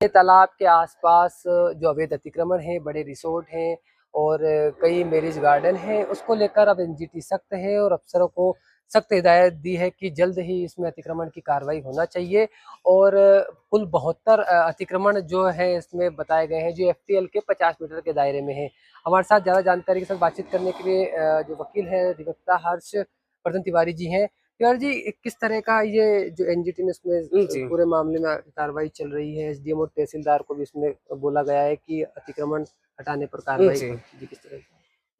तालाब के आसपास जो अवैध अतिक्रमण है, बड़े रिसोर्ट हैं और कई मैरिज गार्डन हैं, उसको लेकर अब एनजीटी सख्त है और अफसरों को सख्त हिदायत दी है कि जल्द ही इसमें अतिक्रमण की कार्रवाई होना चाहिए। और कुल 72 अतिक्रमण जो है इसमें बताए गए हैं, जो एफटीएल के 50 मीटर के दायरे में है। हमारे साथ ज़्यादा जानकारी के साथ बातचीत करने के लिए जो वकील है अधिवक्ता हर्षवर्धन तिवारी जी हैं। यार जी, किस तरह का ये जो एनजीटी ने इसमें जी, पूरे मामले में कार्रवाई चल रही है, एसडीएम और तहसीलदार को भी इसमें बोला गया है कि अतिक्रमण हटाने पर कार्रवाई जी। जी किस तरह की?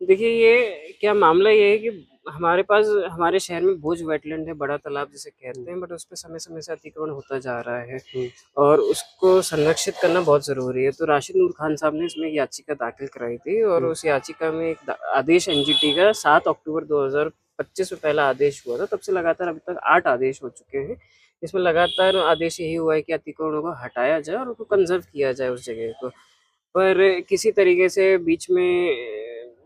देखिए, ये क्या मामला ये है कि हमारे पास हमारे शहर में भुज वेटलैंड है, बड़ा तालाब जिसे कहते हैं, बट उसपे समय-समय से अतिक्रमण होता जा रहा है और उसको संरक्षित करना बहुत ज़रूरी है। तो राशिद नूर खान साहब ने इसमें एक याचिका दाखिल कराई थी और उस याचिका में एक आदेश एनजीटी का 7 अक्टूबर 2025 में पहला आदेश हुआ था। तब से लगातार अभी तक 8 आदेश हो चुके हैं। इसमें लगातार आदेश यही हुआ है कि अतिक्रमणों को हटाया जाए और उनको कंज़र्व किया जाए उस जगह को। पर किसी तरीके से बीच में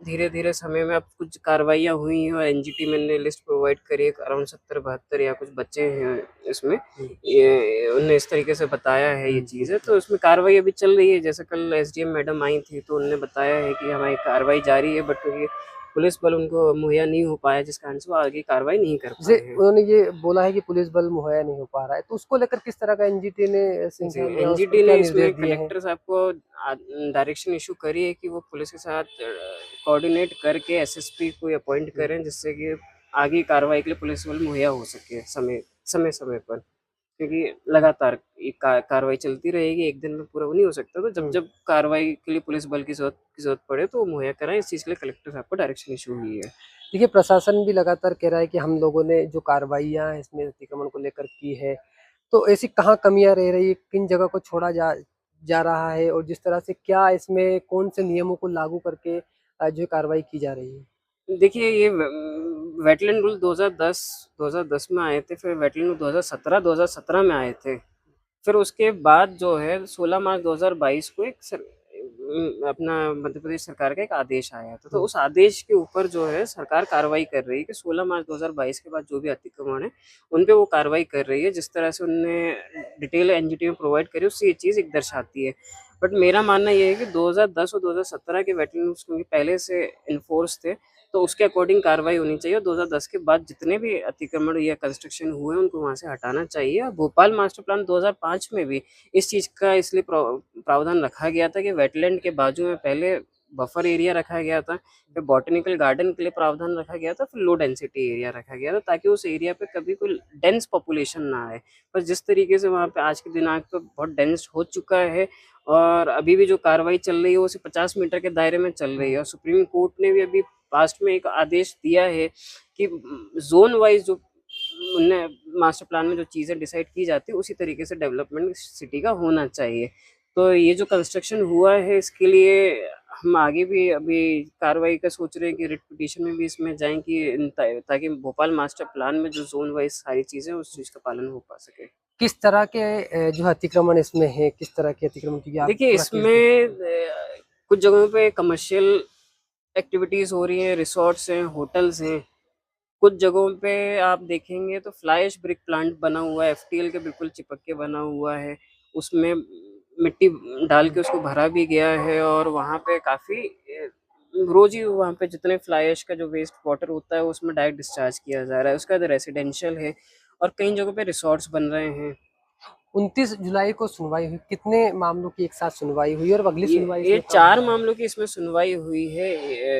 धीरे-धीरे समय में अब कुछ कार्रवाइयाँ हुई हैं और एनजीटी में ने लिस्ट प्रोवाइड करी है, अराउंड 70-72 या कुछ बच्चे हैं इसमें। ये उन्होंने इस तरीके से बताया है ये चीज़ें, तो उसमें कार्रवाई अभी चल रही है। जैसे कल एसडीएम मैडम आई थी, तो उन्होंने बताया है कि हमारी कार्रवाई जारी है, बट ये पुलिस बल उनको मुहैया नहीं हो पाया, जिस कारण से वो आगे कार्रवाई नहीं कर जैसे पाए हैं। उन्होंने ये बोला है कि पुलिस बल मुहैया नहीं हो पा रहा है, तो उसको लेकर किस तरह का एनजीटी ने जी, संज्ञान लिया, उस पर एनजीटी क्या ने निर्देश इसमें दिए हैं? कलेक्टर साहब को डायरेक्शन इश्यू करी है कि वो पुलिस के साथ कोऑर्डिनेट करके एसएसपी को अपॉइंट करें, जिससे कि आगे कार्रवाई के लिए पुलिस बल मुहैया हो सके समय-समय पर। क्योंकि लगातार ये कार्रवाई चलती रहेगी, एक दिन में पूरा वो नहीं हो सकता, तो जब-जब कार्रवाई के लिए पुलिस बल की ज़रूरत पड़े तो वो मुहैया कराएँ, इस चीज़ के लिए कलेक्टर साहब को डायरेक्शन इश्यू हुई है। देखिए, प्रशासन भी लगातार कह रहा है कि हम लोगों ने जो कार्रवाइयाँ इसमें अतिक्रमण को लेकर की है, तो ऐसी कहाँ कमियाँ रह रही है, किन जगह को छोड़ा जा जा रहा है और जिस तरह से क्या इसमें कौन से नियमों को लागू करके जो कार्रवाई की जा रही है? देखिए, ये वेटलैंड रूल 2010 में आए थे, फिर वेटलैंड रूल 2017 में आए थे। फिर उसके बाद जो है 16 मार्च 2022 को अपना मध्य प्रदेश सरकार का एक आदेश आया था। तो हुँ। उस आदेश के ऊपर जो है सरकार कार्रवाई कर रही है कि 16 मार्च 2022 के बाद जो भी अतिक्रमण है, उन पे वो कार्रवाई कर रही है। जिस तरह से उन्होंने डिटेल एनजीटी में प्रोवाइड करी, उससे ये चीज़ एक दर्शाती है। बट मेरा मानना ये है कि 2010 और 2017 के वेटलैंड रूल्स क्योंकि पहले से एनफोर्स थे, तो उसके अकॉर्डिंग कार्रवाई होनी चाहिए और 2010 के बाद जितने भी अतिक्रमण या कंस्ट्रक्शन हुए, उनको वहाँ से हटाना चाहिए। और भोपाल मास्टर प्लान 2005 में भी इस चीज़ का इसलिए प्रावधान रखा गया था कि वेटलैंड के बाजू में पहले बफर एरिया रखा गया था, फिर बॉटनिकल गार्डन के लिए प्रावधान रखा गया था, फिर लो डेंसिटी एरिया रखा गया था, ताकि उस एरिया पे कभी कोई डेंस पॉपुलेशन ना आए। पर जिस तरीके से वहाँ पे आज के दिनांक पे बहुत डेंस हो चुका है और अभी भी जो कार्रवाई चल रही है, वो सिर्फ़ 50 मीटर के दायरे में चल रही है और सुप्रीम कोर्ट ने भी अभी पास्ट में एक आदेश दिया है कि ज़ोन वाइज़ जो उन्हें मास्टर प्लान में जो चीज़ें डिसाइड की जाती है, उसी तरीके से डेवलपमेंट सिटी का होना चाहिए। तो ये जो कंस्ट्रक्शन हुआ है, इसके लिए हम आगे भी अभी कार्रवाई का सोच रहे हैं कि रिट पिटीशन में भी इसमें जाएँ कि ताकि भोपाल मास्टर प्लान में जो ज़ोन वाइज़ सारी चीज़ें हैं, उस चीज़ का पालन हो पा सके। किस तरह के जो अतिक्रमण इसमें है, किस तरह के अतिक्रमण क्योंकि आप देखिए, पूरा केस देख इसमें कुछ जगहों पे कमर्शियल एक्टिविटीज़ हो रही हैं, रिसॉर्ट्स हैं, होटल्स हैं। कुछ जगहों पे आप देखेंगे तो फ्लाई ऐश ब्रिक प्लांट बना हुआ है, एफटीएल के बिल्कुल चिपक के बना हुआ है। उसमें मिट्टी डाल के उसको भरा भी गया है और वहाँ पे काफ़ी रोज़ ही वहाँ पे जितने फ्लाई ऐश का जो वेस्ट वाटर होता है, उसमें डायरेक्ट डिस्चार्ज किया जा रहा है। उसके बाद रेज़िडेंशियल है और कई जगहों पे रिसॉर्ट्स बन रहे हैं। 29 जुलाई को सुनवाई हुई, कितने मामलों की एक साथ सुनवाई हुई और अगली ये सुनवाई ये इसमें कब 4 होना है? मामलों की इसमें सुनवाई हुई है।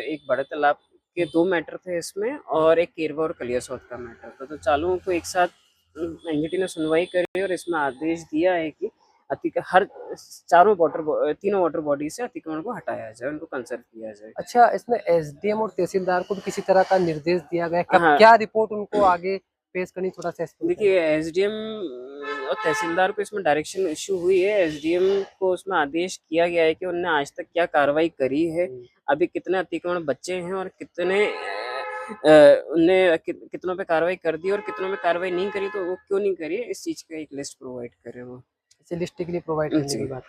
एक बड़े तालाब के 2 मैटर थे इसमें और एक केरवा और कलियासोत का मैटर था। तो चारों को एक साथ एनजीटी ने सुनवाई करी और इसमें आदेश दिया है कि तीनों वाटर बॉडी से अतिक्रमण को हटाया जाए, उनको कंज़र्व किया जाए। अच्छा, इसमें एसडीएम और तहसीलदार को भी किसी तरह का निर्देश दिया गया है? कब हाँ, क्या रिपोर्ट उनको आगे पेश करनी, थोड़ा-सा इस पे बताइए? देखिए एसडीएम और तहसीलदार को इसमें डायरेक्शन इश्यू हुई है। एसडीएम को उसमें आदेश किया गया है कि उन्होंने आज तक क्या कार्रवाई करी है, अभी कितने अतिक्रमण बचे हैं और कितने उनने कितनों पे कार्रवाई कर दी और कितनों में कार्रवाई नहीं करी, तो वो क्यों नहीं करी है, इस चीज़ का एक लिस्ट प्रोवाइड करें वो। इसे लिस्ट के लिए प्रोवाइड करने की जी। बात